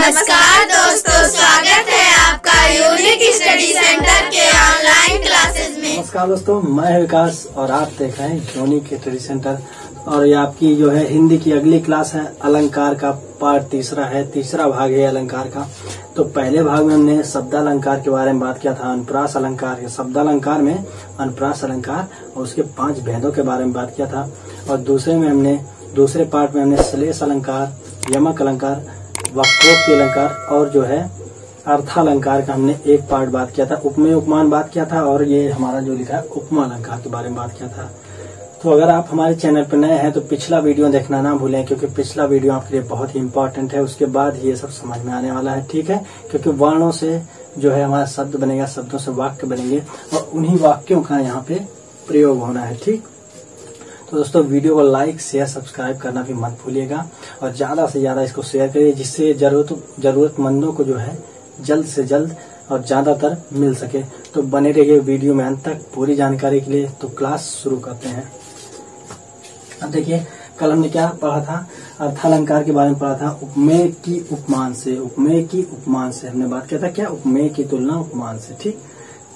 नमस्कार दोस्तों, स्वागत है आपका यूनिक स्टडी सेंटर के ऑनलाइन क्लासेस में। नमस्कार दोस्तों, मैं विकास और आप देख रहे हैं यूनिक स्टडी सेंटर। और ये आपकी जो है हिंदी की अगली क्लास है। अलंकार का पार्ट तीसरा है, तीसरा भाग है अलंकार का। तो पहले भाग में हमने शब्दालंकार के बारे में बात किया था, अनुप्रास अलंकार के। शब्दालंकार में अनुप्रास अलंकार और उसके 5 भेदों के बारे में बात किया था। और दूसरे पार्ट में हमने श्लेष अलंकार, यमक अलंकार, वक्रोक्ति अलंकार और जो है अर्थालंकार का हमने एक पार्ट बात किया था। उपमेय उपमान बात किया था और ये हमारा जो लिखा है उपमा अलंकार के बारे में बात किया था। तो अगर आप हमारे चैनल पर नए हैं तो पिछला वीडियो देखना ना भूलें, क्योंकि पिछला वीडियो आपके लिए बहुत ही इम्पोर्टेंट है। उसके बाद ये सब समझ में आने वाला है, ठीक है। क्योंकि वर्णों से जो है हमारा शब्द बनेगा, शब्दों से वाक्य बनेंगे और उन्हीं वाक्यों का यहाँ पे प्रयोग होना है, ठीक। तो दोस्तों वीडियो को लाइक शेयर सब्सक्राइब करना भी मत भूलिएगा और ज्यादा से ज्यादा इसको शेयर करिए, जिससे जरूरतमंदों को जो है जल्द से जल्द और ज्यादातर मिल सके। तो बने रहिए वीडियो में अंत तक पूरी जानकारी के लिए। तो क्लास शुरू करते हैं। अब देखिए, कल हमने क्या पढ़ा था, अर्थालंकार के बारे में पढ़ा था। उपमेय की उपमान से, उपमेय की उपमान से हमने बात किया था, क्या उपमेय की तुलना उपमान से, ठीक।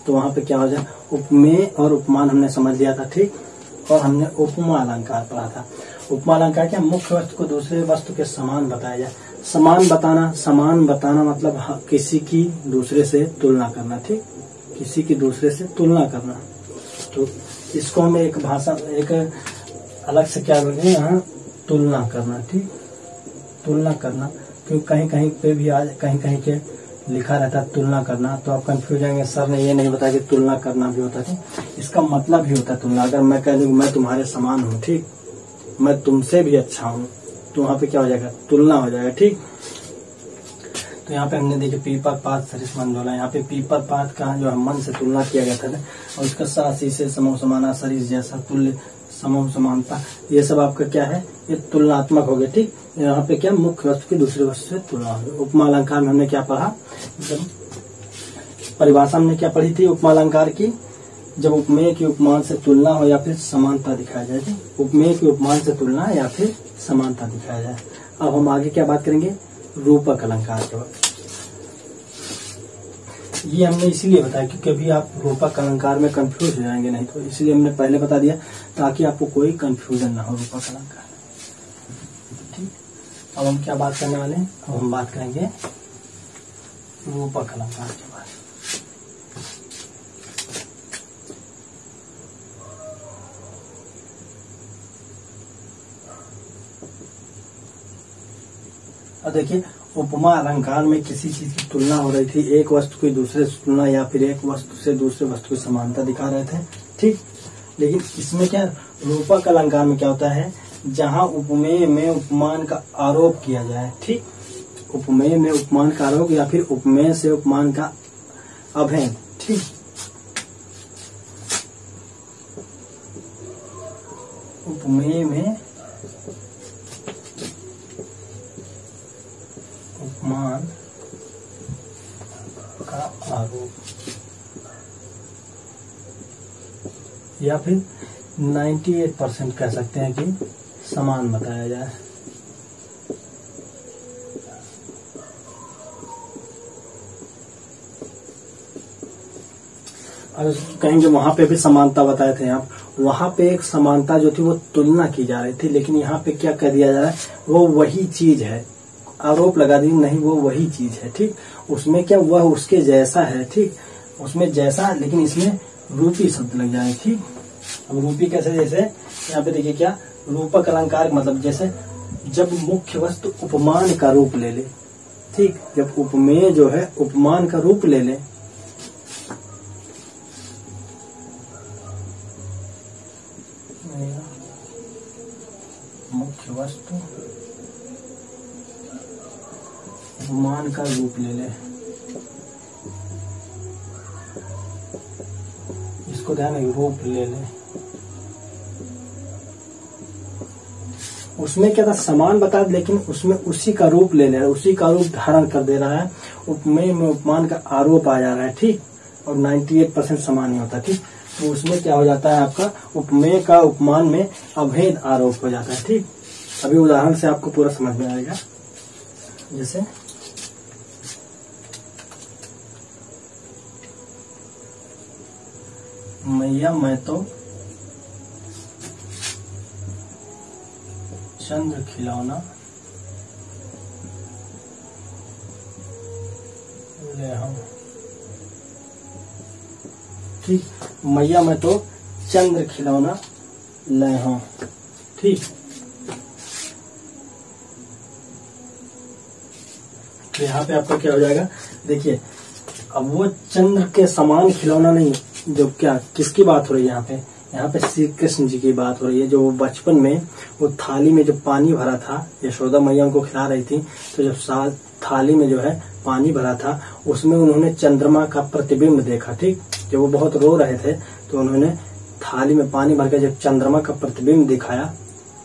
तो वहां पे क्या हो जाए, उपमेय और उपमान हमने समझ लिया था, ठीक। और हमने उपमा अलंकार पढ़ा था। उपमा अलंकार क्या, मुख्य वस्तु को दूसरे वस्तु के समान बताया जाए। समान बताना मतलब किसी की दूसरे से तुलना करना, ठीक। किसी की दूसरे से तुलना करना। तो इसको हम एक भाषा एक अलग से क्या बोलते हैं यहाँ, तुलना करना, ठीक। तुलना करना, क्योंकि कहीं पे भी आज कहीं के लिखा रहता है तुलना करना, तो आप कंफ्यूज होंगे, सर ने ये नहीं बताया कि तुलना करना भी होता है। इसका मतलब ही होता है तुलना। अगर मैं कह दूं मैं तुम्हारे समान हूँ, ठीक, मैं तुमसे भी अच्छा हूँ, तो वहां पे क्या हो जाएगा, तुलना हो जाएगा, ठीक। तो यहाँ पे हमने देखिए पीपर पात सरिस मन जोला, यहाँ पे पीपर पात का जो है मन से तुलना किया गया था और उसका सासी से समूह समाना, सरिस जैसा, तुल्य, समूह समानता, ये सब आपका क्या है, ये तुलनात्मक हो गया, ठीक। यहाँ पे क्या, मुख्य वस्तु की दूसरी वस्तु से तुलना हो गई। उपमा अलंकार में हमने क्या पढ़ा, जब परिभाषा हमने क्या पढ़ी थी उपमा अलंकार की, जब उपमेय की उपमान से तुलना हो या फिर समानता दिखाया जाए, ठीक। उपमेय की उपमान से तुलना या फिर समानता दिखाया जाए। अब हम आगे क्या बात करेंगे, रूपक अलंकार के बाद। ये हमने इसीलिए बताया क्योंकि अभी आप रूपक अलंकार में कंफ्यूज हो जाएंगे, नहीं तो इसलिए हमने पहले बता दिया ताकि आपको कोई कंफ्यूजन ना हो रूपक अलंकार, ठीक। अब हम क्या बात करने वाले हैं, अब हम बात करेंगे रूपक अलंकार के बारे में। अब देखिए, उपमा अलंकार में किसी चीज की तुलना हो रही थी, एक वस्तु की दूसरे से तुलना या फिर एक वस्तु से दूसरे वस्तु की समानता दिखा रहे थे, ठीक। लेकिन इसमें क्या, रूपक अलंकार में क्या होता है, जहां उपमेय में उपमान का आरोप किया जाए, ठीक। उपमेय में उपमान का आरोप या फिर उपमेय से उपमान का अभेद, ठीक। उपमेय में उपमान का आरोप या फिर 98% कह सकते हैं कि समान बताया जाए। और कहेंगे वहां पे भी समानता बताए थे आप, वहां पे एक समानता जो थी वो तुलना की जा रही थी, लेकिन यहाँ पे क्या कर दिया जा रहा है, वो वही चीज है, आरोप लगा दी नहीं, वो वही चीज है, ठीक। उसमें क्या, वह उसके जैसा है, ठीक। उसमें जैसा, लेकिन इसमें रूपी शब्द लग जाए, ठीक। अब रूपी कैसे, जैसे यहाँ पे देखिए क्या, रूपक अलंकार मतलब जैसे जब मुख्य वस्तु उपमान का रूप ले ले, ठीक। जब उपमेय जो है उपमान का रूप ले ले, मुख्य वस्तु उपमान का रूप ले ले, इसको ध्यान है, रूप ले ले। उसमें क्या था, समान बता, लेकिन उसमें उसी का रूप ले ले रहा है, उसी का रूप धारण कर दे रहा है। उपमेय में उपमान का आरोप आ जा रहा है, ठीक। और 98% समान ही होता, ठीक। तो उसमें क्या हो जाता है, आपका उपमेय का उपमान में अभेद आरोप हो जाता है, ठीक। अभी उदाहरण से आपको पूरा समझ में आएगा। जैसे मैया मैं तो चंद्र खिलौना ले हूं। ठीक, मैया मैं तो चंद्र खिलौना ले हूं। ठीक, तो यहाँ पे आपका क्या हो जाएगा, देखिए अब वो चंद्र के समान खिलौना नहीं, जो क्या किसकी बात हो रही है यहाँ पे श्री कृष्ण जी की बात हो रही है। जो वो बचपन में वो थाली में जो पानी भरा था, यशोदा मैया उनको खिला रही थी, तो जब थाली में जो है पानी भरा था उसमें उन्होंने चंद्रमा का प्रतिबिंब देखा। ठीक, जब वो बहुत रो रहे थे तो उन्होंने थाली में पानी भर के जब चंद्रमा का प्रतिबिंब दिखाया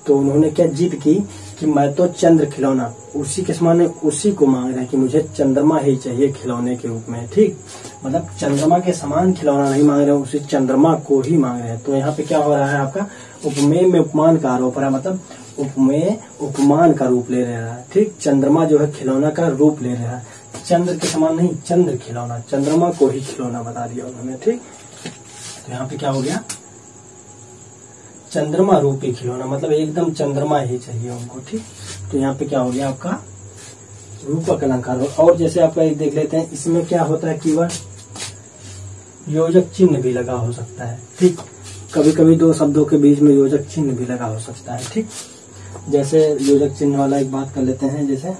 तो उन्होंने क्या जिद की कि मैं तो चंद्र खिलौना, उसी के समान उसी को मांग रहे हैं कि मुझे चंद्रमा ही चाहिए खिलौने के रूप में। ठीक, मतलब चंद्रमा के समान खिलौना नहीं मांग रहे हैं, उसी चंद्रमा को ही मांग रहे हैं। तो यहाँ पे क्या हो रहा है, आपका उपमेय में उपमान का आरोप है, मतलब उपमेय उपमान का रूप ले रहा है। ठीक, चंद्रमा जो है खिलौना का रूप ले रहा है, चंद्र के समान नहीं, चंद्र खिलौना, चंद्रमा को ही खिलौना बता दिया उन्होंने। ठीक, तो यहाँ पे क्या हो गया, चंद्रमा रूपी खिलौना, मतलब एकदम चंद्रमा ही चाहिए उनको। ठीक, तो यहाँ पे क्या हो गया आपका रूपक अलंकार। और जैसे आपका एक देख लेते हैं, इसमें क्या होता है, कीवर्ड योजक चिन्ह भी लगा हो सकता है। ठीक, कभी कभी दो शब्दों के बीच में योजक चिन्ह भी लगा हो सकता है। ठीक, जैसे योजक चिन्ह वाला एक बात कर लेते हैं, जैसे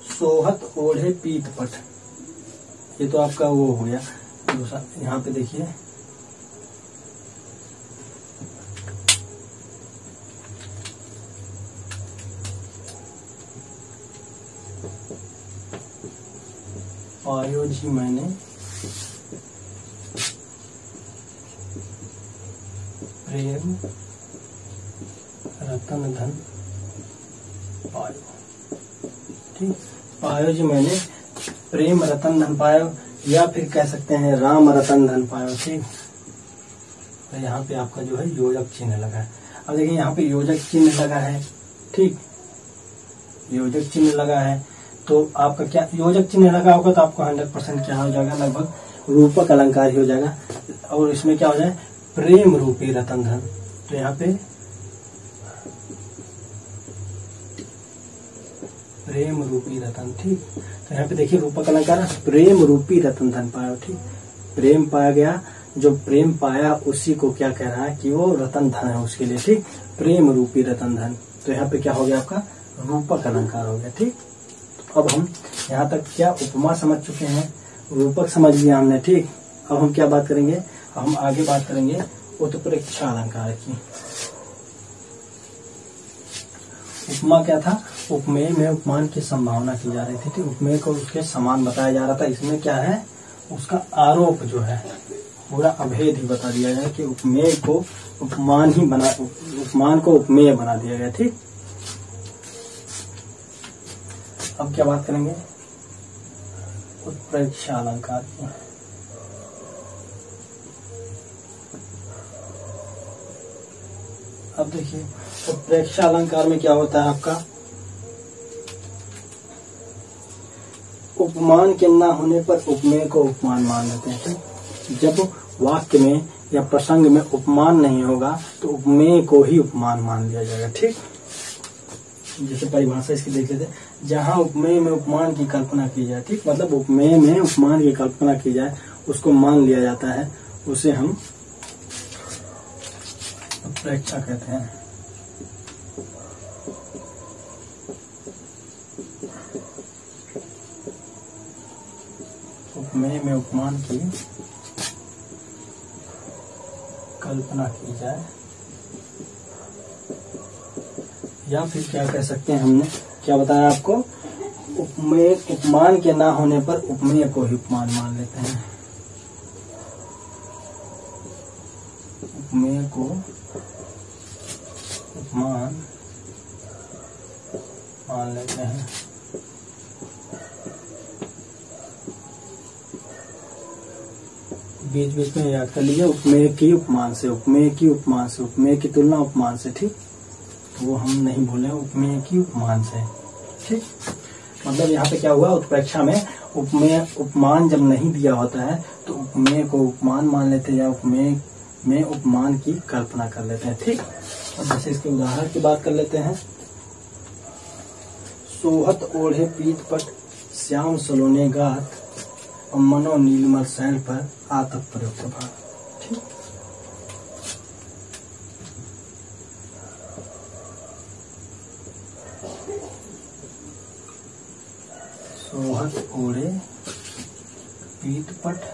सोहत ओढ़े पीत पट, ये तो आपका वो हो गया। दूसरा यहाँ पे देखिए, पायो जी मैंने प्रेम रतन धन पायो। ठीक, पायो जी मैंने प्रेम रतन धन पायो, या फिर कह सकते हैं राम रतन धन पायो। ठीक, तो यहाँ पे आपका जो है योजक चिन्ह लगा है। अब देखिए यहाँ पे योजक चिन्ह लगा है। ठीक, योजक चिन्ह लगा है तो आपका क्या योजक चिन्ह लगा होगा तो आपको 100% क्या हो जाएगा, लगभग रूपक अलंकार ही हो जाएगा। और इसमें क्या हो जाए, प्रेम रूपी रतन धन, तो यहाँ पे प्रेम रूपी रतन। ठीक, तो यहाँ पे देखिए रूपक अलंकार प्रेम रूपी रतन धन पाया। ठीक, प्रेम पाया गया, जो प्रेम पाया उसी को क्या कह रहा है कि वो रतन धन है उसके लिए। ठीक, प्रेम रूपी रतन धन, तो यहाँ पे क्या हो गया, आपका रूपक अलंकार हो गया। ठीक, तो अब हम यहाँ तक क्या उपमा समझ चुके हैं, रूपक समझ लिया हमने। ठीक, अब हम क्या बात करेंगे, हम आगे बात करेंगे उत्प्रेक्षा अलंकार की। उपमा क्या था, उपमेय में उपमान की संभावना की जा रही थी। ठीक, उपमेय को उसके समान बताया जा रहा था। इसमें क्या है, उसका आरोप जो है पूरा अभेद ही बता दिया गया कि उपमेय को उपमान ही बना, उपमान को उपमेय बना दिया गया। ठीक, अब क्या बात करेंगे उत्प्रेक्षा अलंकार की। अब देखिए उत्प्रेक्षा अलंकार में क्या होता है, आपका उपमान के न होने पर उपमेय को उपमान मान लेते हैं। जब वाक्य में या प्रसंग में उपमान नहीं होगा तो उपमेय को ही उपमान मान लिया जाएगा। ठीक, जैसे परिभाषा इसकी देख लेते हैं, जहाँ उपमेय में उपमान की कल्पना की जाए। ठीक, मतलब उपमेय में उपमान की कल्पना की जाए उसको मान लिया जाता है, उसे हम उत्प्रेक्षा कहते हैं। उपमेय में उपमान की कल्पना की जाए, या फिर क्या कह सकते हैं, हमने क्या बताया आपको, उपमेय उपमान के ना होने पर उपमेय को ही उपमान मान लेते हैं। उपमेय को उपमान मान लेते हैं। बीच बीच में याद कर लीजिए, उपमेय की उपमान से, उपमेय की उपमान से, उपमेय की तुलना उपमान से। ठीक, तो वो हम नहीं बोले, उपमेय की उपमान से। ठीक, मतलब यहाँ पे क्या हुआ, उत्प्रेक्षा में उपमेय उपमान जब नहीं दिया होता है तो उपमेय को उपमान मान लेते हैं या उपमेय में उपमान की कल्पना कर लेते हैं। ठीक, अब जैसे इसके उदाहरण की बात कर लेते हैं। सोहत ओढ़े पीत पट श्याम सलोने गात और मनो नीलमल शैल पर आतप प्रयोग प्रभात। ठीक, सोहत ओढ़े पीत पट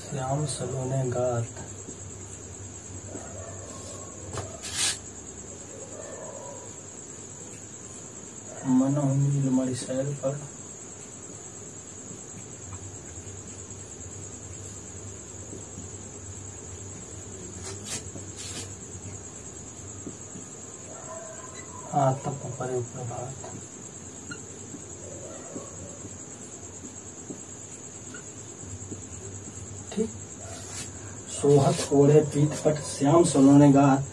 श्याम सलोने गात मनो नीलमणि शैल पर आतप प्रयोग प्रभात। ठीक, सोहत ओढ़े पीत पट श्याम सलोने गात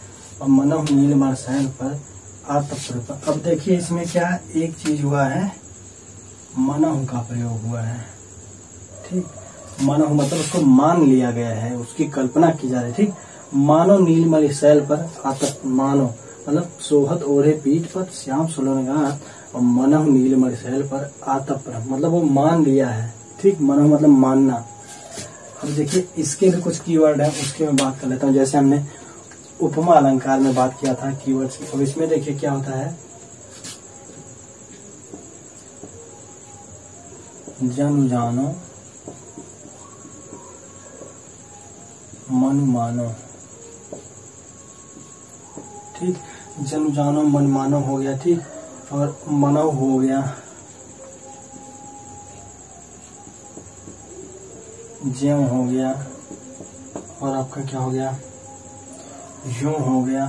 और मनोह नीलमणि शैल पर आतप प्रयोग। अब देखिए इसमें क्या एक चीज हुआ है, मनोह का प्रयोग हुआ है। ठीक, मनोह मतलब उसको मान लिया गया है, उसकी कल्पना की जा रही है। ठीक, मानो नीलमणि शैल पर आतप, मानो मतलब सोहत ओढ़े पीठ पर श्याम सलोने गात और मनोह नीलमणि शैल पर आतप, मतलब वो मान लिया है। ठीक, मनोह मतलब मानना। अब देखिए इसके भी कुछ कीवर्ड है, उसके मैं बात कर लेता हूँ। जैसे हमने उपमा अलंकार में बात किया था कीवर्ड्स की, अब इसमें देखिए क्या होता है, जनु जानो मन मानो। ठीक, जनु जानो मन मानो हो गया। ठीक, और मनो हो गया, ज्यों हो गया, और आपका क्या हो गया, यूं हो गया।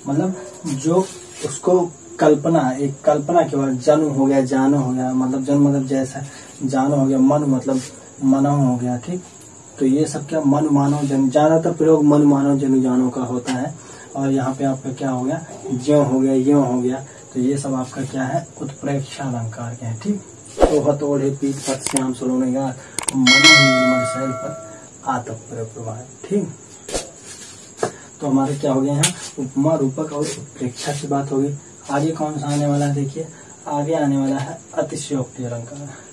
मतलब जो उसको कल्पना, एक कल्पना के बाद जनु हो गया, जानो हो गया, मतलब जन मतलब जैसा, जानो हो गया, मन मतलब मनो हो गया। ठीक, तो ये सब क्या मन मानो जन, ज्यादातर प्रयोग मन मानो जनु जानो का होता है। और यहाँ पे आपका क्या हो गया, ज्यों हो गया, यों हो गया। तो ये सब आपका क्या है, उत्प्रेक्षा अलंकार के हैं। ठीक, सोहत ओढ़े पीत पट श्याम सलोने गात मनो नीलमणि शैल पर आतप प्रयोग प्रभात। ठीक, तो हमारे क्या हो गया यहाँ, उपमा रूपक और उत्प्रेक्षा की बात होगी। आगे कौन सा आने वाला है, देखिए आगे आने वाला है अतिशयोक्ति अलंकार।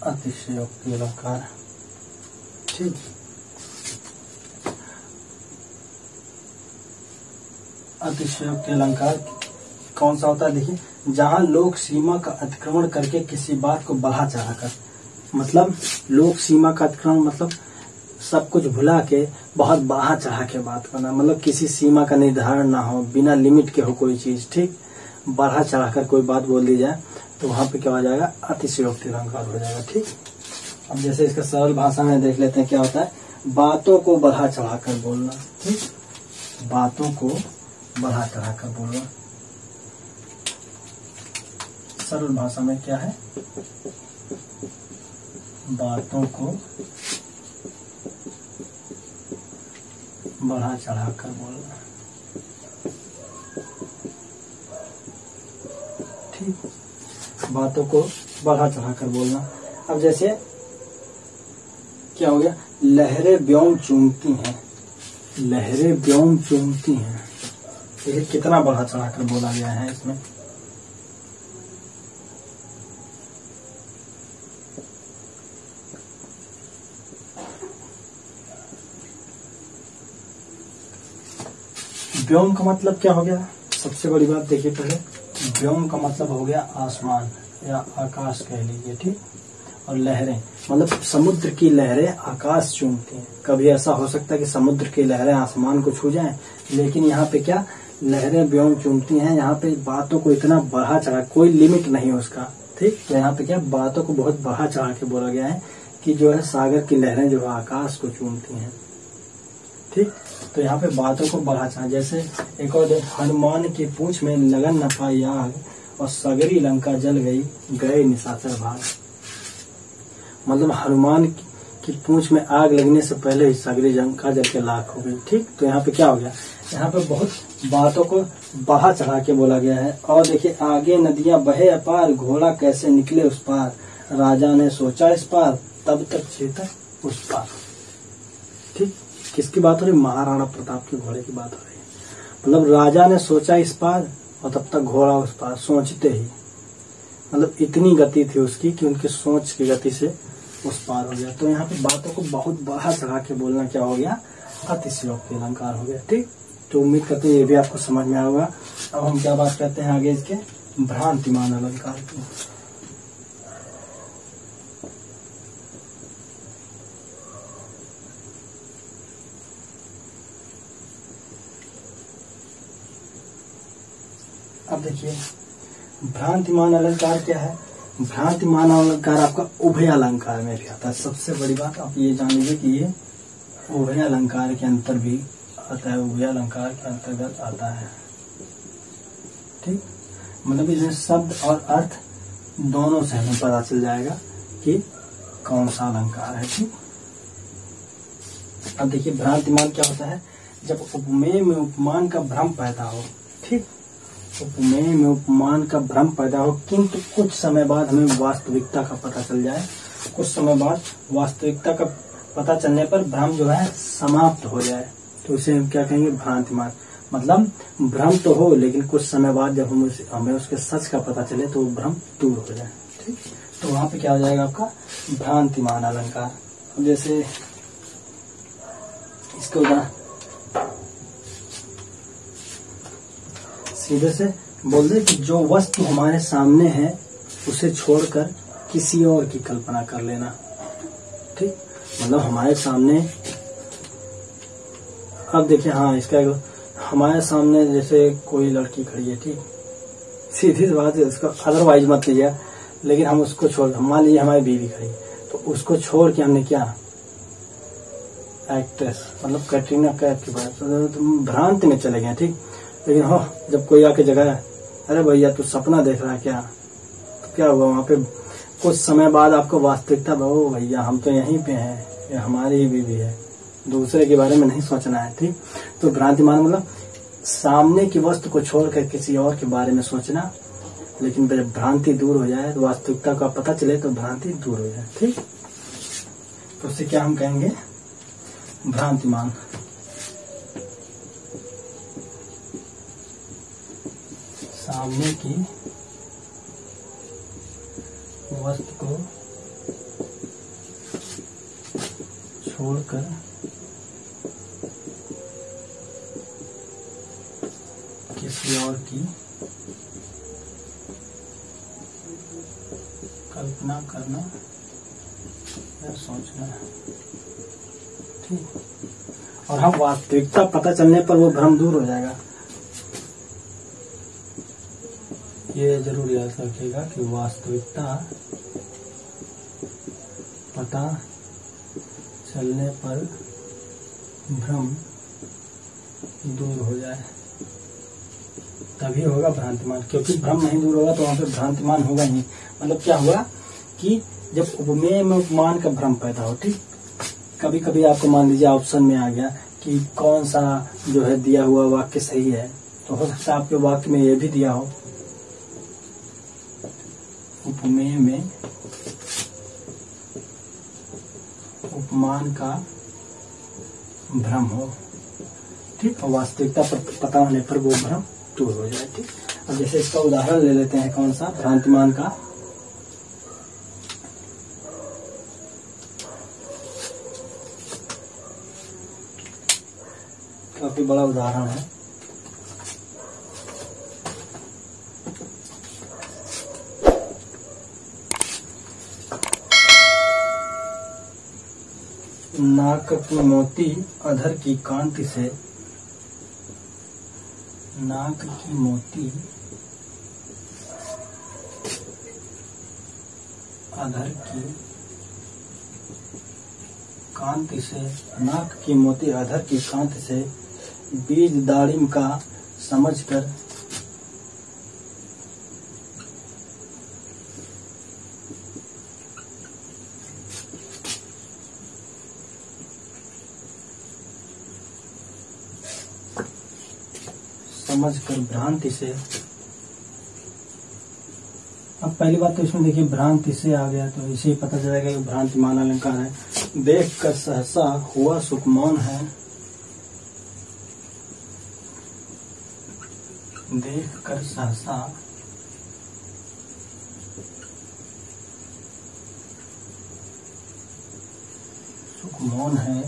अतिशयोक्ति अलंकार। ठीक, अतिशयोक्ति अलंकार कौन सा होता है, देखिए जहां लोक सीमा का अतिक्रमण करके किसी बात को बढ़ा चढ़ाकर, मतलब लोक सीमा का अतिक्रमण मतलब सब कुछ भुला के बहुत बढ़ा चढ़ा के बात करना, मतलब किसी सीमा का निर्धारण ना हो, बिना लिमिट के हो कोई चीज। ठीक, बढ़ा चढ़ाकर कोई बात बोल दी जाए तो वहां पे क्या हो जाएगा, अतिशयोक्ति अलंकार हो जाएगा। ठीक, अब जैसे इसका सरल भाषा में देख लेते हैं क्या होता है, बातों को बढ़ा चढ़ाकर बोलना। ठीक, बातों को बढ़ा चढ़ाकर बोलना सरल भाषा में क्या है, बातों को बढ़ा चढ़ाकर बोलना। ठीक, बातों को बढ़ा चढ़ाकर बोलना। अब जैसे क्या हो गया, लहरें व्योम चूमती हैं, लहरें व्योम चूमती हैं, ये कितना बढ़ा चढ़ाकर बोला गया है इसमें। व्योम का मतलब क्या हो गया, सबसे बड़ी बात देखिए पहले, व्योम का मतलब हो गया आसमान या आकाश कह लीजिए। ठीक, और लहरें मतलब समुद्र की लहरें आकाश चूमती हैं। कभी ऐसा हो सकता है कि समुद्र की लहरें आसमान को छू जाएं, लेकिन यहाँ पे क्या, लहरें व्योम चूमती हैं। यहाँ पे बातों को इतना बढ़ा चढ़ा, कोई लिमिट नहीं उसका, ठीक। तो यहाँ पे क्या बातों को बहुत बढ़ा चढ़ा के बोला गया है कि जो है सागर की लहरें जो है आकाश को चूमती हैं। ठीक। तो यहाँ पे बातों को बढ़ा चढ़ा, जैसे एक और हनुमान की पूंछ में लगन न पाई आग और सगरी लंका जल गई गए निशाचर भाग। मतलब हनुमान की पूंछ में आग लगने से पहले ही सगरी लंका जल के लाख हो गई। ठीक। तो यहाँ पे क्या हो गया, यहाँ पे बहुत बातों को बढ़ा चढ़ा के बोला गया है। और देखिए आगे नदियां बहे अपार, घोड़ा कैसे निकले उस पार, राजा ने सोचा इस पार, तब तक चेतक उस पार। ठीक। किसकी बात हो रही, महाराणा प्रताप के घोड़े की बात हो रही है। मतलब राजा ने सोचा इस पार और तब तक घोड़ा उस पार, सोचते ही। मतलब इतनी गति थी उसकी कि उनकी सोच की गति से उस पार हो गया। तो यहाँ पे बातों को बहुत बढ़ा चढ़ा के बोलना क्या हो गया, अतिशयोक्ति अलंकार हो गया। ठीक। तो उम्मीद करते हैं ये भी आपको समझ में आएगा। अब हम क्या बात करते हैं आगे इसके भ्रांतिमान अलंकार की। अब देखिए भ्रांतिमान अलंकार क्या है। भ्रांतिमान अलंकार आपका उभय अलंकार में भी आता है। सबसे बड़ी बात आप ये जान लीजिए कि ये उभय अलंकार के अंतर भी आता है, उभय अलंकार के अंतर्गत आता है। ठीक। मतलब इसमें शब्द और अर्थ दोनों से हमें पता चल जाएगा कि कौन सा अलंकार है। ठीक। अब देखिए भ्रांतिमान क्या होता है, जब उपमेय में उपमान का भ्रम पैदा हो। ठीक। उपमेय में उपमान का भ्रम पैदा हो किंतु कुछ समय बाद हमें वास्तविकता का पता चल जाए। कुछ समय बाद वास्तविकता का पता चलने पर भ्रम जो है समाप्त हो जाए, तो उसे हम क्या कहेंगे, भ्रांतिमान। मतलब भ्रम तो हो लेकिन कुछ समय बाद जब हमें उसके सच का पता चले तो वो भ्रम दूर हो जाए। ठीक। तो वहां पे क्या हो जाएगा आपका भ्रांतिमान अलंकार। जैसे इसको सीधे से बोल दे कि जो वस्तु हमारे सामने है उसे छोड़कर किसी और की कल्पना कर लेना। ठीक। मतलब हमारे सामने, अब देखिए हाँ इसका हमारे सामने जैसे कोई लड़की खड़ी है। ठीक। सीधी सी बात है, उसका अदरवाइज मत लीजिए, लेकिन हम उसको छोड़, मान लीजिए हमारी बीवी खड़ी तो उसको छोड़ के हमने क्या एक्ट्रेस मतलब कैटरीना कैफ की बात, तो भ्रांत में चले गए। ठीक। लेकिन हो जब कोई आके जगह, अरे भैया तू सपना देख रहा है क्या, तो क्या हुआ वहां पे कुछ समय बाद आपको वास्तविकता, ओ भैया हम तो यहीं पे हैं, ये हमारी ही बीवी है, दूसरे के बारे में नहीं सोचना है। ठीक। तो भ्रांतिमान मतलब सामने की वस्तु को छोड़कर किसी और के बारे में सोचना, लेकिन जब भ्रांति दूर हो जाए तो वास्तविकता का पता चले तो भ्रांति दूर हो जाए। ठीक। तो उससे क्या हम कहेंगे, भ्रांतिमान। सामने की वस्तु को छोड़कर किसी और की कल्पना करना या सोचना। ठीक। और हम वास्तविकता पता चलने पर वो भ्रम दूर हो जाएगा। ये जरूर याद रखिएगा कि वास्तविकता पता चलने पर भ्रम दूर हो जाए तभी होगा भ्रांतिमान, क्योंकि भ्रम नहीं दूर होगा तो वहां पे भ्रांतिमान होगा ही नहीं। मतलब क्या हुआ कि जब उपमेय में उपमान का भ्रम पैदा हो। ठीक। कभी कभी आपको मान लीजिए ऑप्शन में आ गया कि कौन सा जो है दिया हुआ वाक्य सही है, तो हो सकता है आपके वाक्य में ये भी दिया हो उपमेय में उपमान का भ्रम हो। ठीक। और वास्तविकता पर पता होने पर वो भ्रम दूर हो जाए। ठीक। अब जैसे इसका उदाहरण ले लेते हैं, कौन सा, भ्रांतिमान का। काफी बड़ा उदाहरण है। नाक की मोती अधर की कांति से, नाक की मोती अधर की कांति से, नाक की मोती अधर की कांति से बीज दाड़िम का समझकर भ्रांति से। अब पहली बात तो इसमें देखिए भ्रांति से आ गया तो इसे ही पता चलेगा कि भ्रांतिमान अलंकार है। देख कर सहसा हुआ सुखमौन है, देख कर सहसा सुखमौन है,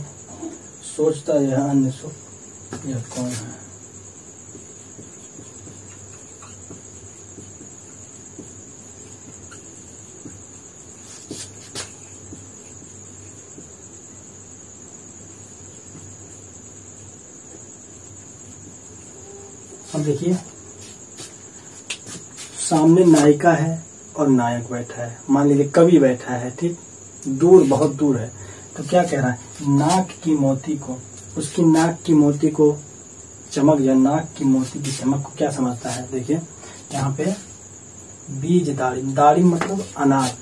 सोचता यह अन्य सुख यह कौन है। अब देखिए सामने नायिका है और नायक बैठा है, मान लीजिए कवि बैठा है, ठीक, दूर बहुत दूर है। तो क्या कह रहा है, नाक की मोती को, उसकी नाक की मोती को चमक, या नाक की मोती की चमक को क्या समझता है। देखिए यहाँ पे बीज दाड़िम, दाड़िम मतलब अनार,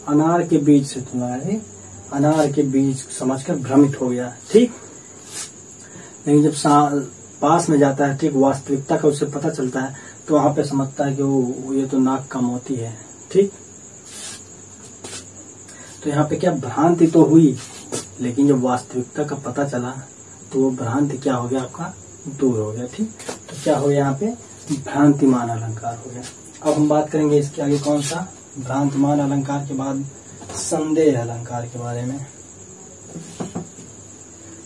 अनार के बीज से तुलना है, अनार के बीज समझकर भ्रमित हो गया, ठीक। लेकिन जब पास में जाता है, ठीक, वास्तविकता का उसे पता चलता है तो वहां पे समझता है कि वो ये तो नाक का मोती है, ठीक। तो यहाँ पे क्या भ्रांति तो हुई, लेकिन जब वास्तविकता का पता चला तो वो भ्रांति क्या हो गया, आपका दूर हो गया, ठीक। तो क्या हो गया यहाँ पे, भ्रांतिमान अलंकार हो गया। अब हम बात करेंगे इसके आगे कौन सा, भ्रांतिमान अलंकार के बाद संदेह अलंकार के बारे में।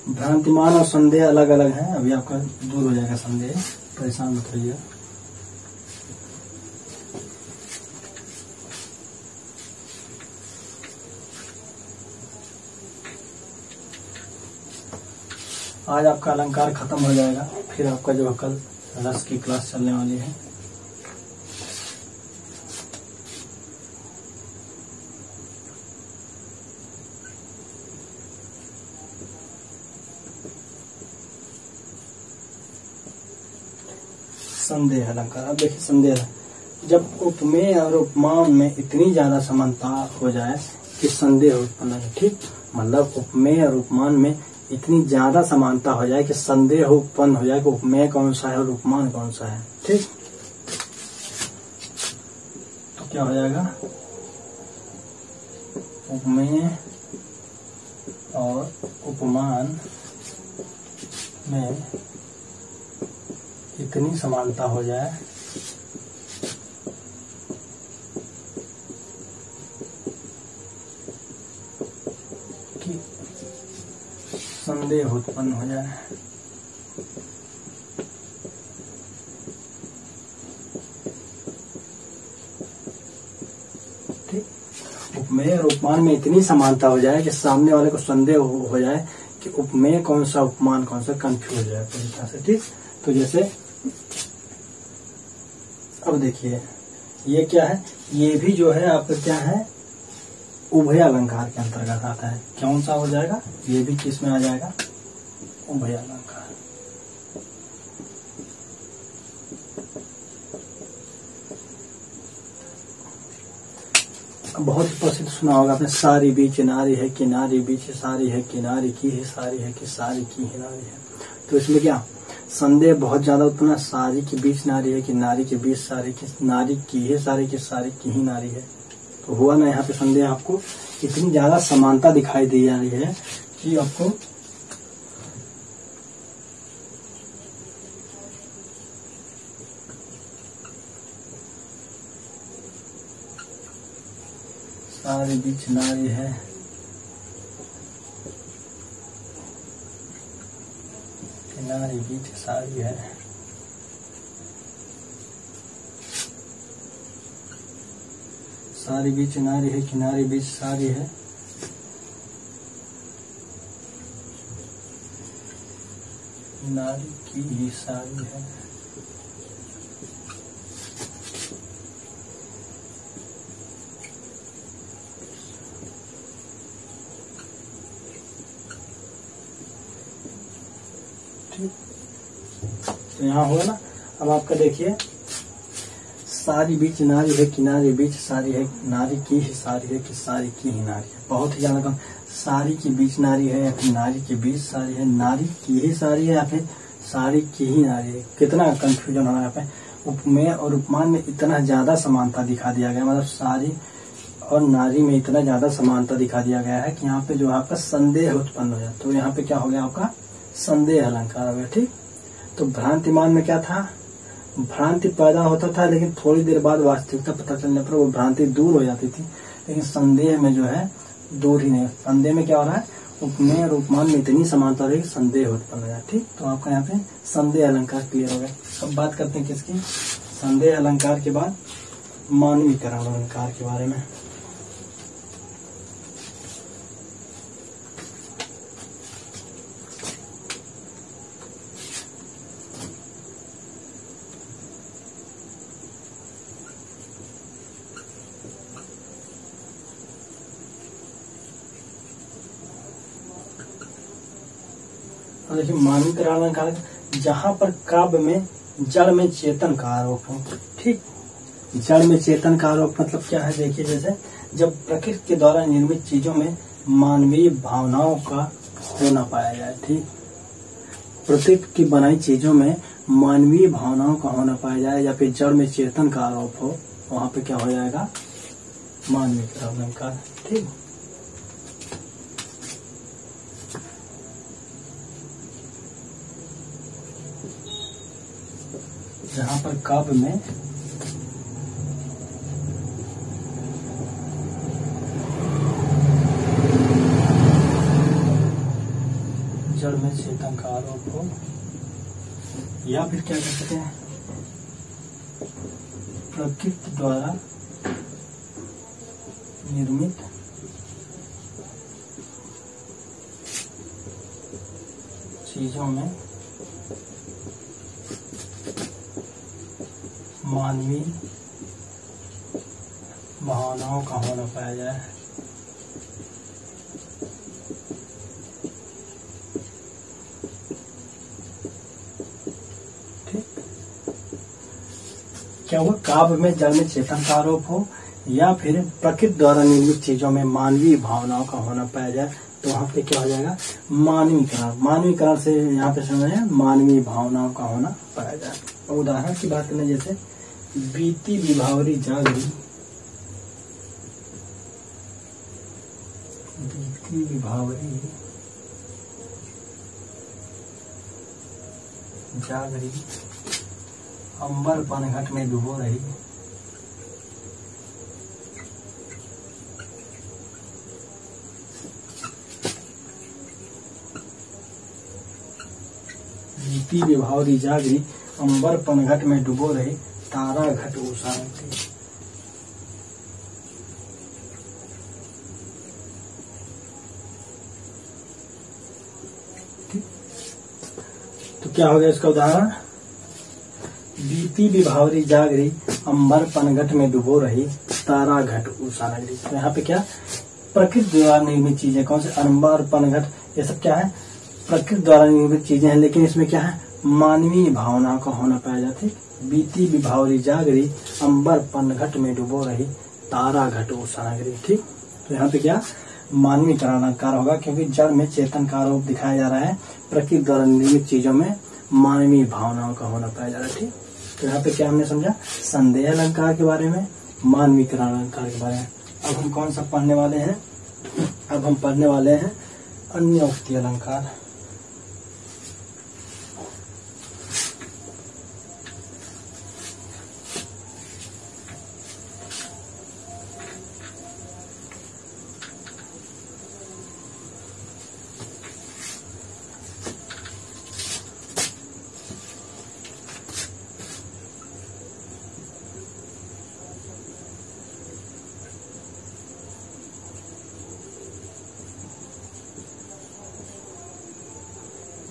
भ्रांतिमान और संदेह अलग अलग हैं, अभी आपका दूर हो जाएगा संदेह, परेशान मत रहिए। आज आपका अलंकार खत्म हो जाएगा, फिर आपका जो कल रस की क्लास चलने वाली है। संदेह अलंकार। अब देखिए संदेह, जब उपमेय और उपमान में इतनी ज्यादा समानता हो जाए कि संदेह उत्पन्न हो, ठीक, मतलब उपमेय और उपमान में इतनी ज्यादा समानता हो जाए कि संदेह उत्पन्न हो जाए कि उपमेय कौन सा है और उपमान कौन सा है, ठीक। तो क्या हो जाएगा, उपमेय और उपमान में इतनी समानता हो जाए कि संदेह उत्पन्न हो जाए, ठीक। उपमेय और उपमान में इतनी समानता हो जाए कि सामने वाले को संदेह हो जाए कि उपमेय कौन सा उपमान कौन सा, कंफ्यूज हो जाए पूरी तरह से, ठीक। तो जैसे अब देखिए ये क्या है, ये भी जो है आपका क्या है, उभय अलंकार के अंतर्गत आता है। कौन सा हो जाएगा, ये भी किस में आ जाएगा, उभय अलंकार। बहुत प्रसिद्ध सुना होगा आपने, सारी बीच नारी है किनारी बीच सारी है, किनारी की है सारी है कि सारी की है नारी है। तो इसमें क्या संदेह बहुत ज्यादा उत्पन्न, सारी के बीच नारी है कि नारी के बीच सारी की, नारी की है सारी की, सारी की ही नारी है। तो हुआ ना यहाँ पे संदेह, आपको इतनी ज्यादा समानता दिखाई दी जा रही है कि आपको सारी बीच नारी है, किनारी बीच सारी है। सारी बीच नारी है, किनारी बीच सारी है। नारी की ही सारी है। ठीक, तो यहाँ होगा ना। अब आपका देखिए, सारी बीच नारी है, किनारे बीच सारी है, नारी की ही सारी है कि सारी की ही नारी है। बहुत ही ज्यादा कम, सारी के बीच नारी है या फिर नारी के बीच सारी है, नारी की ही सारी है या फिर सारी की ही नारी है। कितना कंफ्यूजन हो रहा है यहाँ पे। उपमेय और उपमान में इतना ज्यादा समानता दिखा दिया गया, मतलब सारी और नारी में इतना ज्यादा समानता दिखा दिया गया है कि यहाँ पे जो आपका संदेह उत्पन्न हो जाए। तो यहाँ पे क्या हो गया आपका संदेह अलंकार हो गया। ठीक, तो भ्रांतिमान में क्या था, भ्रांति पैदा होता था लेकिन थोड़ी देर बाद वास्तविकता पता चलने पर वो भ्रांति दूर हो जाती थी, लेकिन संदेह में जो है दूर ही नहीं। संदेह में क्या हो रहा है, उपमेय और उपमान में इतनी समानता रही, संदेह उत्पन्न हो जाए। ठीक, तो आपका यहाँ पे संदेह अलंकार क्लियर हो गया। अब बात करते हैं किसकी, संदेह अलंकार के बाद मानवीकरण अलंकार के बारे में। देखिए, मानवीकरण अलंकार, जहां पर काव्य में जड़ में चेतन का आरोप हो। ठीक, जड़ में चेतन का आरोप मतलब क्या है, देखिए जैसे जब प्रकृति के द्वारा निर्मित चीजों में मानवीय भावनाओं का होना पाया जाए। ठीक, प्रकृति की बनाई चीजों में मानवीय भावनाओं का होना पाया जाए या फिर जड़ में चेतन का आरोप हो, वहां पे क्या हो जाएगा, मानवीकरण अलंकार। ठीक, जहां पर काव्य में जड़ में चेतन का आरोप हो, या फिर क्या कह सकते हैं, प्रकृति द्वारा निर्मित चीजों में मानवीय भावनाओं का होना पाया जाए। ठीक, क्या हुआ, काव्य में जड़ में चेतन का आरोप हो या फिर प्रकृति द्वारा निर्मित चीजों में मानवीय भावनाओं का होना पाया जाए, तो वहां पे क्या हो जाएगा, मानवीकरण। मानवीकरण से यहाँ पे समझ है मानवीय भावनाओं का होना पाया जाए। तो उदाहरण की बात करें, जैसे बीती विभावरी जागरी, बीती विभावरी जागरी, अंबर पनघट में डूबो रही, बीती विभावरी जागरी, अंबर पनघट में डूबो रही, तारा घट उषाती। तो क्या हो गया इसका उदाहरण, बीती विभावरी जागरी, अंबर पनघट में डूबो रही, तारा घट उषाती। तो यहाँ पे क्या, प्रकृति द्वारा निर्मित चीजें, कौन से, अंबर पनघट, ये सब क्या है, प्रकृति द्वारा निर्मित चीजें हैं, लेकिन इसमें क्या है, मानवीय भावना का होना पाया जाता है। बीती विभावरी जागरी, अंबर पनघट में डूबो रही, तारा घट उषाती। ठीक, तो यहाँ पे क्या, मानवीकरण अलंकार होगा, क्योंकि जड़ में चेतन का आरोप दिखाया जा रहा है, प्रकृति द्वारा निर्मित चीजों में मानवीय भावनाओं का होना पाया जा रहा है। ठीक, तो यहाँ पे क्या हमने समझा, संदेह अलंकार के बारे में, मानवीकरण अलंकार के बारे में। अब हम कौन सा पढ़ने वाले हैं, अब हम पढ़ने वाले हैं अन्योक्ति अलंकार।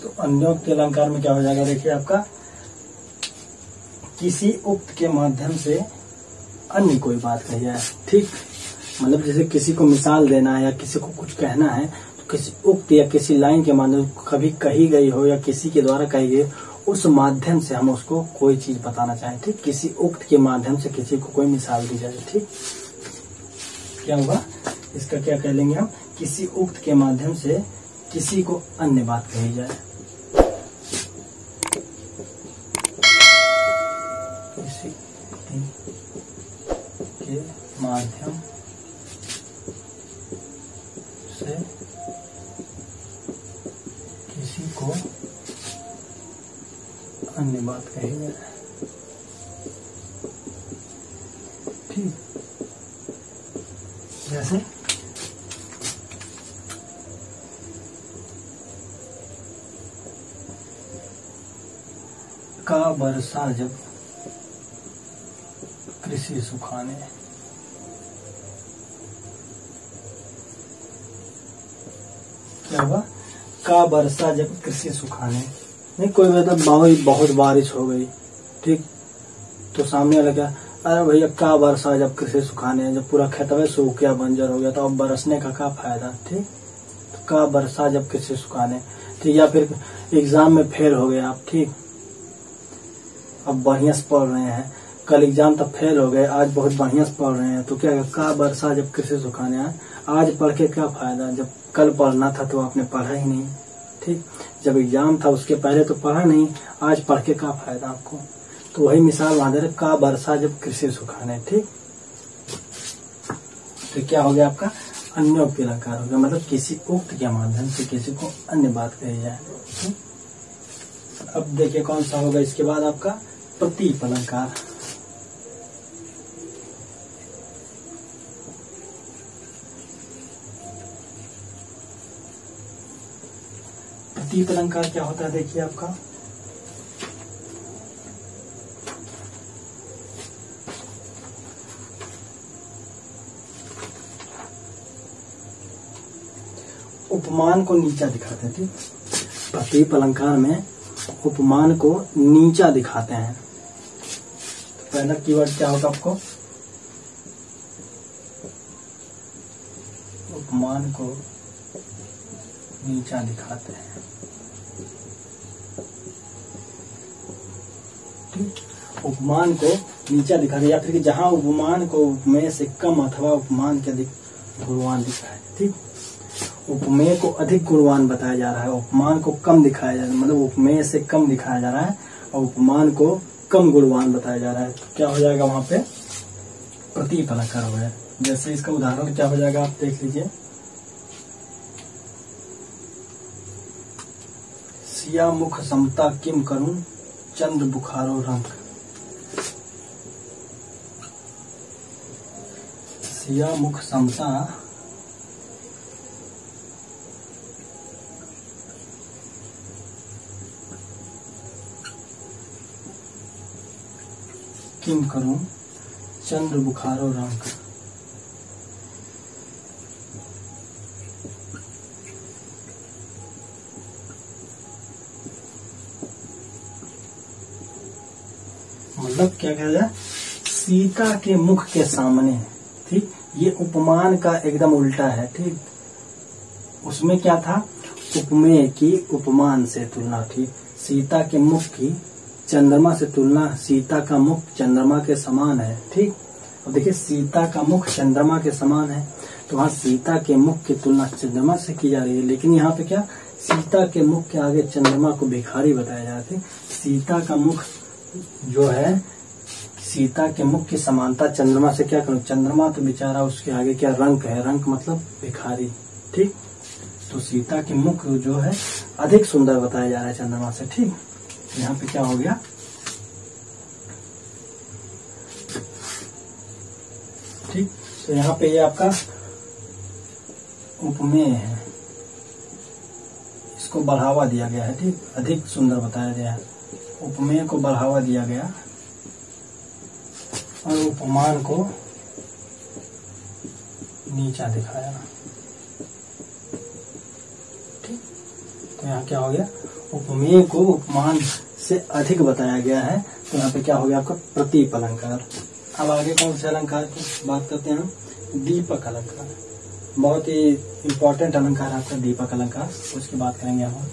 तो अन्योक्ति अलंकार में क्या हो जाएगा, देखिए आपका, किसी उक्त के माध्यम से अन्य कोई बात कही जाए। ठीक, मतलब जैसे किसी को मिसाल देना है या किसी को कुछ कहना है, तो किसी उक्त या किसी लाइन के माध्यम से कभी कही गई हो या किसी के द्वारा कही गई, उस माध्यम से हम उसको कोई चीज बताना चाहें। ठीक, किसी उक्त के माध्यम से किसी को कोई मिसाल दी जाए। ठीक, क्या होगा इसका, क्या कह लेंगे हम, किसी उक्त के माध्यम से किसी को अन्य बात कही जाए। किसी के माध्यम से किसी को अन्य बात कही जाए। ठीक, जैसे का बरसा जब कृषि सुखाने, क्या हुआ, का बरसा जब कृषि सुखाने। नहीं, कोई मतलब बहुत बारिश हो गई, ठीक, तो सामने वाला क्या, अरे भैया का बरसा जब कृषि सुखाने, जब पूरा खेतवे सूख गया, बंजर हो गया, तो अब बरसने का क्या फायदा। ठीक, तो का बरसा जब कृषि सुखाने। ठीक, या फिर एग्जाम में फेल हो गए आप, ठीक, अब बढ़िया से पढ़ रहे हैं, कल एग्जाम तब फेल हो गए, आज बहुत बढ़िया से पढ़ रहे हैं, तो क्या का बरसा जब कृषि सुखाने आए, आज पढ़ के क्या फायदा, जब कल पढ़ना था तो आपने पढ़ा ही नहीं। ठीक, जब एग्जाम था उसके पहले तो पढ़ा नहीं, आज पढ़ के क्या फायदा आपको। तो वही मिसाल वहां दे रहे, का बरसा जब कृषि सुखाने। ठीक, तो क्या हो गया आपका, अन्योक्त अलंकार हो गया, मतलब किसी उक्त के माध्यम से किसी को अन्य बात कही जाए। अब देखिए कौन सा होगा इसके बाद आपका प्रतीप अलंकार। प्रतीप अलंकार क्या होता है, देखिए आपका उपमान को नीचा दिखाते हैं। ठीक, प्रतीप अलंकार में उपमान को नीचा दिखाते हैं। तो पहला कीवर्ड क्या होगा आपको, उपमान को नीचा दिखाते हैं। ठीक, उपमान को नीचा दिखाते, या फिर जहां उपमान को उपमेय से कम अथवा उपमान के अधिक गुणवान दिखाए। ठीक, उपमेय को अधिक गुणवान बताया जा रहा है, उपमान को कम दिखाया जा रहा है, मतलब उपमेय से कम दिखाया जा रहा है और उपमान को कम गुणवान बताया जा रहा है। तो क्या हो जाएगा वहां पे, प्रतीप अलंकार हो गया। जैसे इसका उदाहरण क्या हो जाएगा, आप देख लीजिए, सिया मुख समता किम करूं चंद्र बुखारो रंग। सिया मुख समता किम करूं चंद्र बुखारो रंग। मतलब क्या कहा जाए, सीता के मुख के सामने। ठीक, ये उपमान का एकदम उल्टा है। ठीक, उसमें क्या था, उपमेय की उपमान से तुलना। ठीक, सीता के मुख की चंद्रमा से तुलना, सीता का मुख चंद्रमा के समान है। ठीक, अब देखिए सीता का मुख चंद्रमा के समान है, तो वहाँ सीता के मुख की तुलना चंद्रमा से की जा रही है, लेकिन यहाँ पे क्या, सीता के मुख के आगे चंद्रमा को भिखारी बताया जा रहा है। सीता का मुख जो है, सीता के मुख की समानता चंद्रमा से क्या करूं, चंद्रमा तो बेचारा उसके आगे क्या रंक है, रंक मतलब भिखारी। ठीक, तो सीता के मुख जो है अधिक सुंदर बताया जा रहा है चंद्रमा से। ठीक, यहाँ पे क्या हो गया, ठीक, तो यहाँ पे ये आपका उपमेय है, इसको बढ़ावा दिया गया है। ठीक, अधिक सुंदर बताया गया है, उपमेय को बढ़ावा दिया गया और उपमान को नीचा दिखाया। ठीक, तो यहाँ क्या हो गया, उपमेय को उपमान से अधिक बताया गया है, तो यहाँ पे क्या हो गया आपका प्रतीप अलंकार। अब आगे कौन से अलंकार की बात करते हैं हम, दीपक अलंकार। बहुत ही इम्पोर्टेंट अलंकार आपका दीपक अलंकार, उसकी बात करेंगे हम।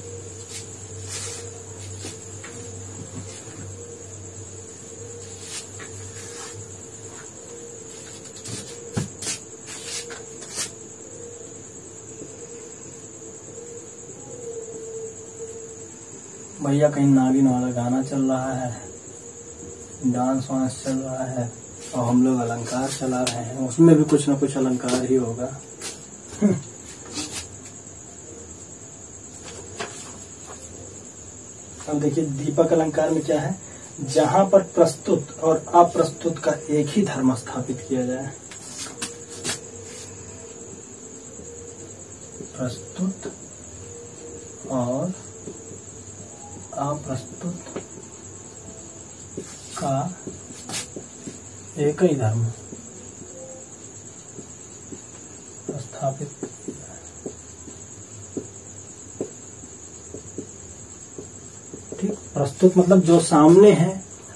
भैया कहीं नागिन वाला गाना चल रहा है, डांस वांस चल रहा है और हम लोग अलंकार चला रहे हैं, उसमें भी कुछ ना कुछ अलंकार ही होगा। अब देखिए दीपक अलंकार में क्या है, जहां पर प्रस्तुत और अप्रस्तुत का एक ही धर्म स्थापित किया जाए। प्रस्तुत और अप्रस्तुत का एक ही धर्म स्थापित। ठीक, प्रस्तुत मतलब जो सामने है,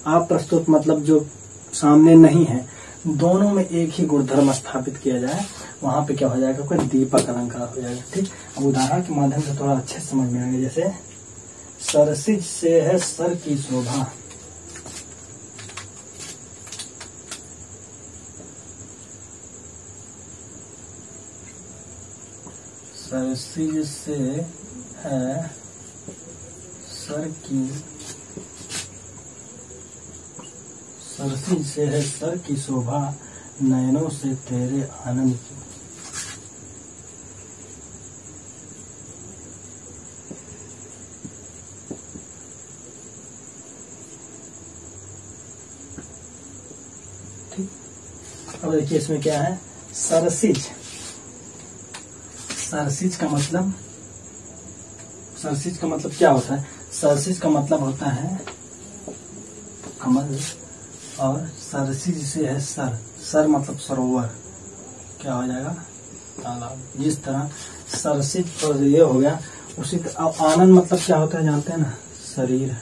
अप्रस्तुत मतलब जो सामने नहीं है, दोनों में एक ही गुणधर्म स्थापित किया जाए, वहां पे क्या हो जाएगा, कोई दीपक अलंकार हो जाएगा। ठीक, अब उदाहरण के माध्यम से थोड़ा अच्छे समझ में आएगा। जैसे सरसिज से है सर की शोभा, सरसिज से है सर की, सरसिज से है सर की शोभा, नयनों से तेरे आनंद की। ठीक, अब देखिए इसमें क्या है, सरसिज। सरसिज का मतलब, सरसिज का मतलब क्या होता है, सरसिज का मतलब होता है कमल, और सरसिज से है सर, सर मतलब सरोवर, क्या हो जाएगा, तालाब। जिस तरह सरसिज और ये हो गया, उसी तरह आनंद मतलब क्या होता है जानते हैं ना, शरीर।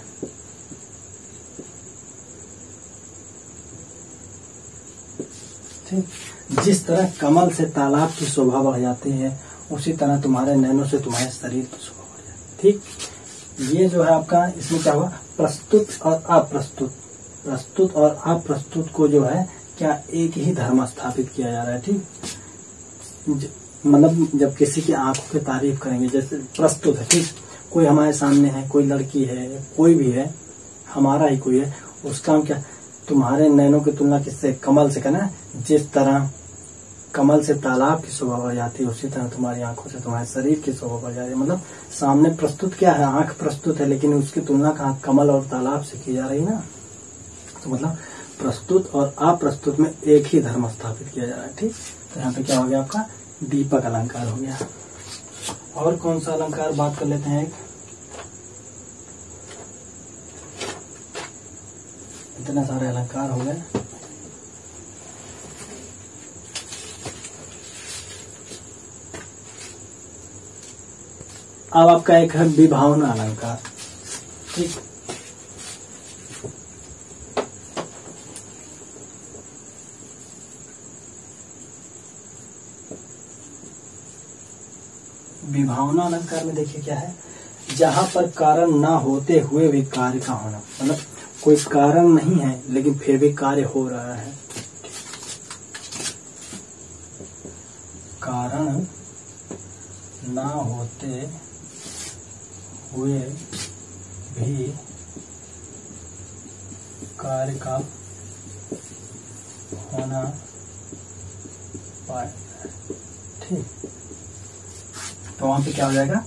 ठीक, जिस तरह कमल से तालाब की शोभा बढ़ जाती है, उसी तरह तुम्हारे नैनों से तुम्हारे शरीर की शोभा बढ़ जाती है। ठीक, ये जो है आपका, इसमें क्या हुआ, प्रस्तुत और अप्रस्तुत, प्रस्तुत और अप्रस्तुत को जो है क्या एक ही धर्म स्थापित किया जा रहा है। ठीक, मतलब जब किसी की आंखों की तारीफ करेंगे, जैसे प्रस्तुत है, ठीक, कोई हमारे सामने है, कोई लड़की है, कोई भी है, हमारा ही कोई है, उसका हम क्या, तुम्हारे नैनों की तुलना किससे, कमल से करना। जिस तरह कमल से तालाब की शोभा बढ़ जाती है, उसी तरह तुम्हारी आंखों से तुम्हारे शरीर की शोभा बढ़ जाती है। मतलब सामने प्रस्तुत क्या है, आंख प्रस्तुत है, लेकिन उसकी तुलना कहाँ, कमल और तालाब से की जा रही ना। तो मतलब प्रस्तुत और अप्रस्तुत में एक ही धर्म स्थापित किया जा रहा है। ठीक, तो यहाँ पे क्या हो गया आपका, दीपक अलंकार हो गया। और कौन सा अलंकार बात कर लेते हैं, इतने सारे अलंकार हो गए। अब आपका एक है विभावना अलंकार। ठीक, विभावना अलंकार में देखिए क्या है, जहां पर कारण ना होते हुए भी कार्य का होना, मतलब कोई कारण नहीं है लेकिन फिर भी कार्य हो रहा है। कारण ना होते हुए भी कार्य का होना पाए। ठीक, तो वहां पे क्या हो जाएगा,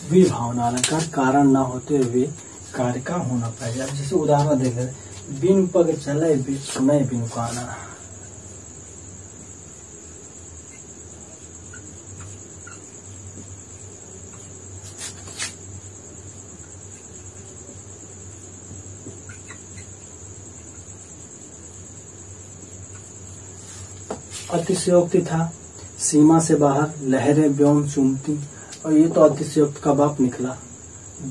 विभावना अलंकार, कारण ना होते हुए कार्य का होना पाए। अब जैसे उदाहरण देखें, बिन पग चले सुने बिन काना। अतिशयोक्ति था, सीमा से बाहर लहरें व्योम चूमती, और ये तो अतिशयोक्ति का बाप निकला।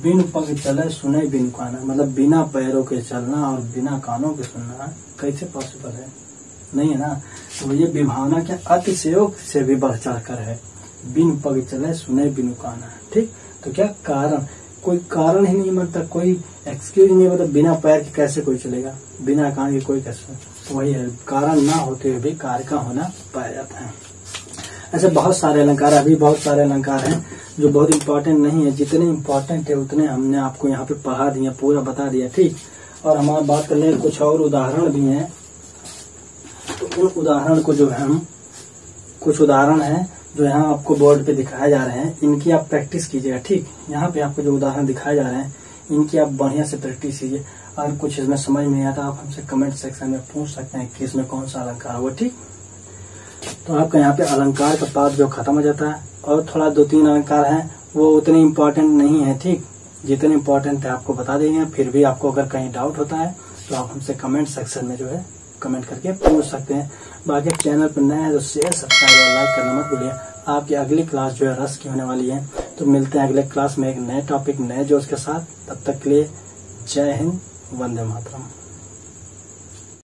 बिन पग चले सुने बिन काना, मतलब बिना पैरों के चलना और बिना कानों के सुनना कैसे पॉसिबल है, नहीं है ना। तो ये विभावना क्या, अतिशयोक्ति से भी बढ़ चढ़ कर है। बिन पग चले सुने बिनु काना। ठीक, तो क्या कारण, कोई कारण ही नहीं मतलब कोई एक्सक्यूज नहीं मतलब बिना पैर के कैसे कोई चलेगा, बिना कान के कोई कैसे, तो वही है, कारण ना होते हुए भी कार्य का होना पाया जाता है। ऐसे बहुत सारे अलंकार, अभी बहुत सारे अलंकार हैं जो बहुत इंपॉर्टेंट नहीं है, जितने इंपॉर्टेंट है उतने हमने आपको यहाँ पे पढ़ा दिया, पूरा बता दिया। ठीक, और हमारी बात कर ले कुछ और उदाहरण भी हैं, तो उन उदाहरण को जो है हम, कुछ उदाहरण हैं जो यहाँ आपको बोर्ड पे दिखाए जा रहे हैं, इनकी आप प्रैक्टिस कीजिएगा। ठीक, यहाँ पे आपको जो उदाहरण दिखाए जा रहे हैं इनकी आप बढ़िया से प्रैक्टिस कीजिए। अगर कुछ इसमें समझ नहीं आता आप हमसे कमेंट सेक्शन में पूछ सकते हैं कि इसमें कौन सा अलंकार हुआ। ठीक, तो आपका यहाँ पे अलंकार का पार्ट जो खत्म हो जाता है, और थोड़ा 2-3 अलंकार हैं वो उतने इम्पोर्टेंट नहीं है। ठीक, जितने इम्पोर्टेंट है आपको बता देंगे, फिर भी आपको अगर कहीं डाउट होता है तो आप हमसे कमेंट सेक्शन में जो है कमेंट करके पूछ सकते हैं। बाकी चैनल पर नए हैं तो शेयर, सब्सक्राइब और लाइक करना मत भूलिए। आपकी अगली क्लास जो है रस की होने वाली है, तो मिलते हैं अगले क्लास में एक नए टॉपिक, नए जोश के साथ। तब तक के लिए जय हिंद, वंदे मातरम।